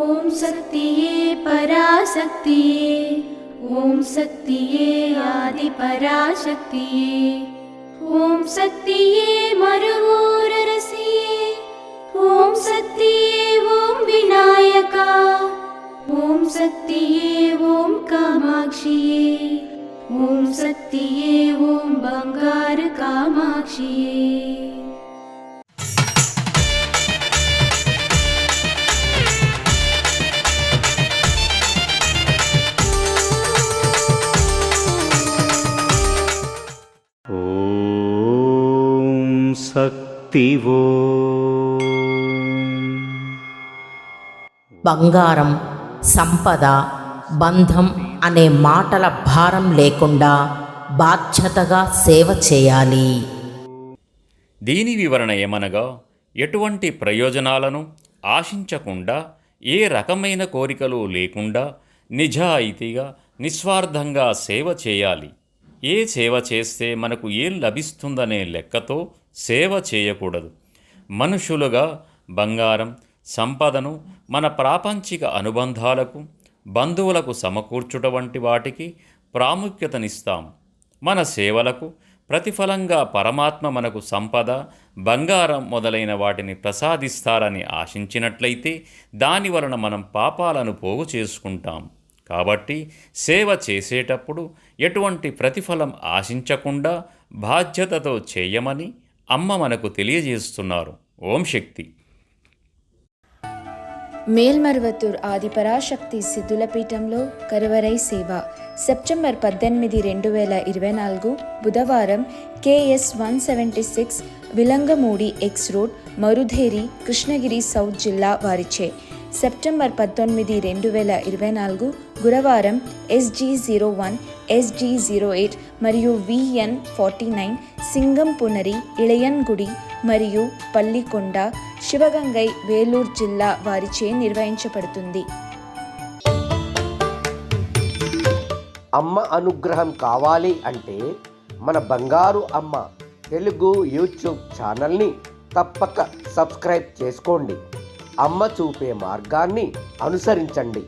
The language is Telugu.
ఓం శక్తియే పరాశక్తియే, ఓం శక్తియే ఆది పరాశక్తియే, ఓం శక్తియే మరువూరరసియే, ఓం శక్తియే ఓం వినాయక, ఓం శక్తియే ఓం కామాక్షియే, ఓం శక్తియే ఓం బంగారు కామాక్షియే. శక్తివో బంగారం, సంపద, బంధం అనే మాటల భారం లేకుండా బాధ్యతగా సేవ చేయాలి. దీని వివరణ ఏమనగా, ఎటువంటి ప్రయోజనాలను ఆశించకుండా, ఏ రకమైన కోరికలు లేకుండా నిజాయితీగా నిస్వార్థంగా సేవ చేయాలి. ఏ సేవ చేస్తే మనకు ఏం లభిస్తుందనే లెక్కతో సేవ చేయకూడదు. మనుషులుగా బంగారం, సంపదను మన ప్రాపంచిక అనుబంధాలకు, బంధువులకు సమకూర్చుట వంటి వాటికి ప్రాముఖ్యతనిస్తాం. మన సేవలకు ప్రతిఫలంగా పరమాత్మ మనకు సంపద, బంగారం మొదలైన వాటిని ప్రసాదిస్తారని ఆశించినట్లయితే దానివలన మనం పాపాలను పోగు చేసుకుంటాం. కాబట్టి సేవ చేసేటప్పుడు ఎటువంటి ప్రతిఫలం ఆశించకుండా బాధ్యతతో చేయమని అమ్మ మనకు తెలియజేస్తున్నారు. ఓం శక్తి. మేల్మరువత్తూర్ ఆదిపరాశక్తి సిద్ధుల పీఠంలో కరువరై సేవ సెప్టెంబర్ 18, 2024 బుధవారం KS 176 Vilangamudi X road, Marudheri, Krishnagiri south జిల్లా వారిచే. సెప్టెంబర్ 19, 2024 గురువారం SG01, SG08 మరియు VN49 సింగం పునరి, ఇళయన్గుడి మరియు పల్లికొండ, శివగంగై, వేలూరు జిల్లా వారిచే నిర్వహించబడుతుంది. అమ్మ అనుగ్రహం కావాలి అంటే మన బంగారు అమ్మ తెలుగు యూట్యూబ్ ఛానల్ని తప్పక సబ్స్క్రైబ్ చేసుకోండి. అమ్మ చూపే మార్గాన్ని అనుసరించండి.